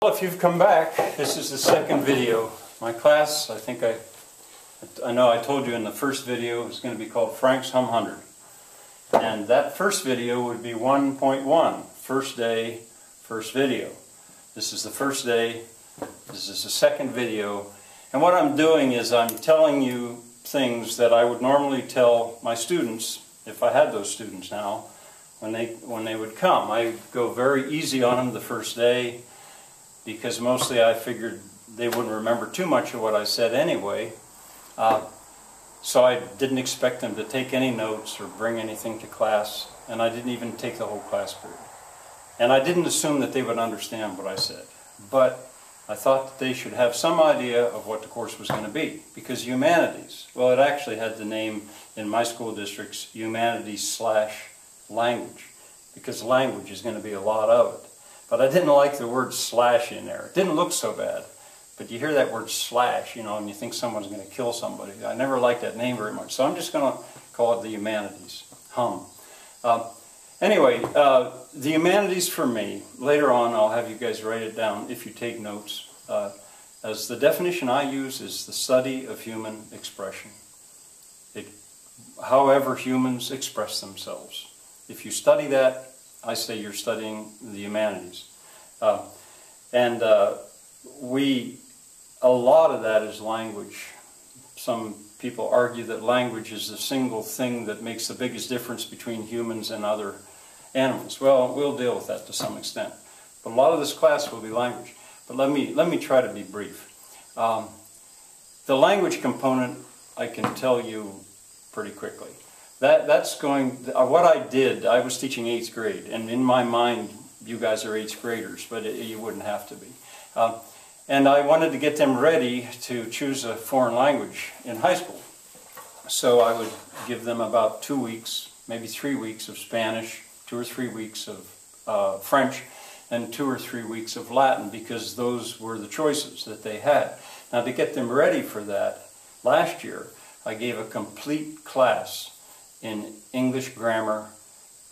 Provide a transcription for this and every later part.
Well, if you've come back, this is the second video. My class, I know I told you in the first video, it was going to be called Frank's Hum 100. And that first video would be 1.1, first day, first video. This is the first day, this is the second video. And what I'm doing is I'm telling you things that I would normally tell my students, if I had those students now, when they would come. I go very easy on them the first day, because mostly I figured they wouldn't remember too much of what I said anyway. So I didn't expect them to take any notes or bring anything to class, and I didn't even take the whole class period. And I didn't assume that they would understand what I said. But I thought that they should have some idea of what the course was going to be. Because humanities, well, it actually had the name in my school districts, humanities/language, because language is going to be a lot of it. But I didn't like the word slash in there. It didn't look so bad. But you hear that word slash, you know, and you think someone's going to kill somebody. I never liked that name very much. So I'm just going to call it the humanities. Hum. Anyway, the humanities for me, later on I'll have you guys write it down if you take notes. As the definition I use is the study of human expression. However humans express themselves. If you study that, I say you're studying the humanities. A lot of that is language. Some people argue that language is the single thing that makes the biggest difference between humans and other animals. Well, we'll deal with that to some extent. But a lot of this class will be language. But let me try to be brief. The language component I can tell you pretty quickly. What I did, I was teaching 8th grade, and in my mind, you guys are 8th graders, but you wouldn't have to be. And I wanted to get them ready to choose a foreign language in high school. So I would give them about 2 weeks, maybe 3 weeks of Spanish, 2 or 3 weeks of French, and 2 or 3 weeks of Latin, because those were the choices that they had. Now, to get them ready for that, last year, I gave a complete class in English grammar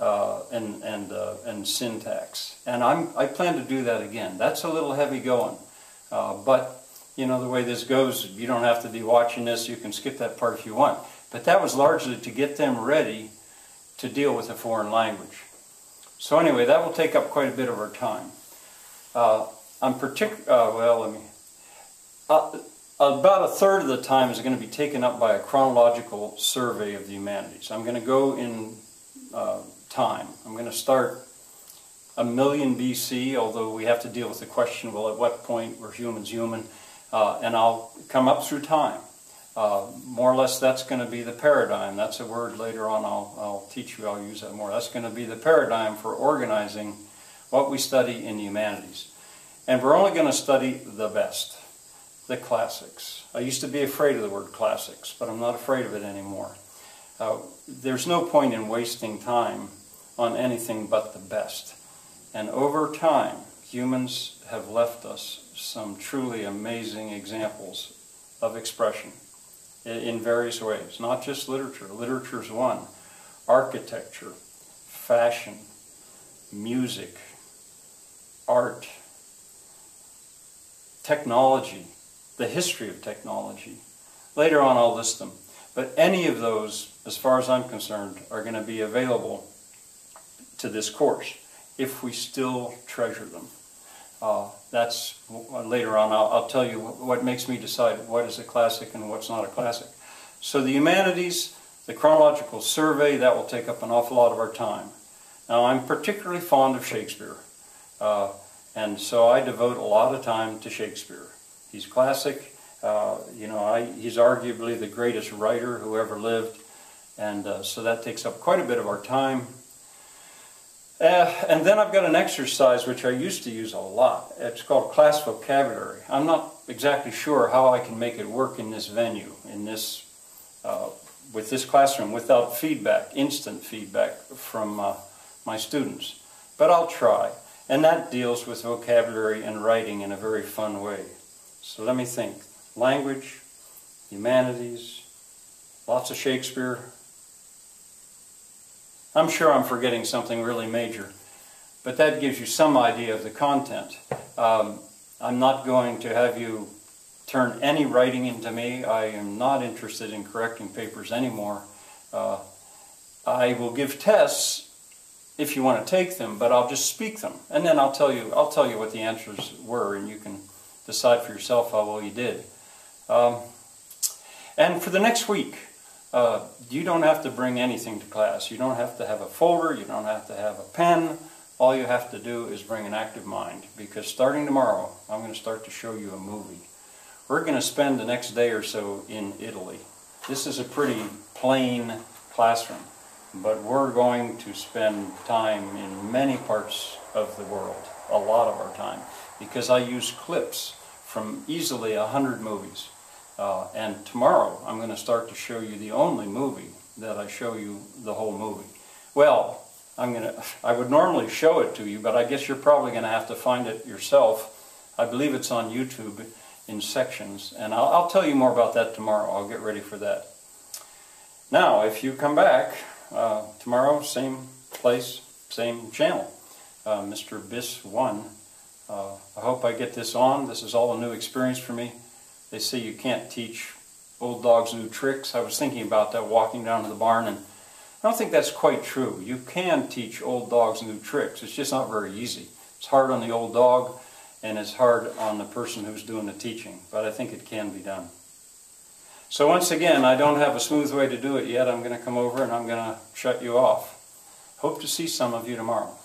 and syntax. And I plan to do that again. That's a little heavy going. But, you know, the way this goes, you don't have to be watching this. You can skip that part if you want. But that was largely to get them ready to deal with a foreign language. So anyway, that will take up quite a bit of our time. About a third of the time is going to be taken up by a chronological survey of the humanities. I'm going to go in time. I'm going to start 1,000,000 BC, although we have to deal with the question, well, at what point were humans human? And I'll come up through time. More or less, that's going to be the paradigm. That's a word later on I'll teach you. I'll use that more. That's going to be the paradigm for organizing what we study in the humanities. And we're only going to study the best. The classics. I used to be afraid of the word classics, but I'm not afraid of it anymore. There's no point in wasting time on anything but the best. And over time, humans have left us some truly amazing examples of expression in various ways. Not just literature. Literature is one. Architecture, fashion, music, art, technology, the history of technology. Later on I'll list them. But any of those, as far as I'm concerned, are going to be available to this course if we still treasure them. That's later on. I'll tell you what makes me decide what is a classic and what's not a classic. So the humanities, the chronological survey, that will take up an awful lot of our time. Now, I'm particularly fond of Shakespeare. And so I devote a lot of time to Shakespeare. He's classic. He's arguably the greatest writer who ever lived, and so that takes up quite a bit of our time. And then I've got an exercise which I used to use a lot. It's called class vocabulary. I'm not exactly sure how I can make it work in this venue, with this classroom, without feedback, instant feedback from my students. But I'll try. And that deals with vocabulary and writing in a very fun way. So let me think. Language, humanities, lots of Shakespeare. I'm sure I'm forgetting something really major, but that gives you some idea of the content. I'm not going to have you turn any writing into me. I am not interested in correcting papers anymore. I will give tests if you want to take them, but I'll just speak them, and then I'll tell you what the answers were, and you can decide for yourself how well you did. And for the next week, you don't have to bring anything to class. You don't have to have a folder. You don't have to have a pen. All you have to do is bring an active mind, because starting tomorrow, I'm going to start to show you a movie. We're going to spend the next day or so in Italy. This is a pretty plain classroom, but we're going to spend time in many parts of the world, a lot of our time, because I use clips from easily 100 movies. And tomorrow I'm going to start to show you the only movie that I show you the whole movie. Well, I would normally show it to you, but I guess you're probably going to have to find it yourself. I believe it's on YouTube in sections, and I'll tell you more about that tomorrow. I'll get ready for that. Now, if you come back tomorrow, same place, same channel, Mr. Biss 1. I hope I get this on. This is all a new experience for me. They say you can't teach old dogs new tricks. I was thinking about that walking down to the barn, and I don't think that's quite true. You can teach old dogs new tricks. It's just not very easy. It's hard on the old dog, and it's hard on the person who's doing the teaching, but I think it can be done. So once again, I don't have a smooth way to do it yet. I'm going to come over and I'm going to shut you off. Hope to see some of you tomorrow.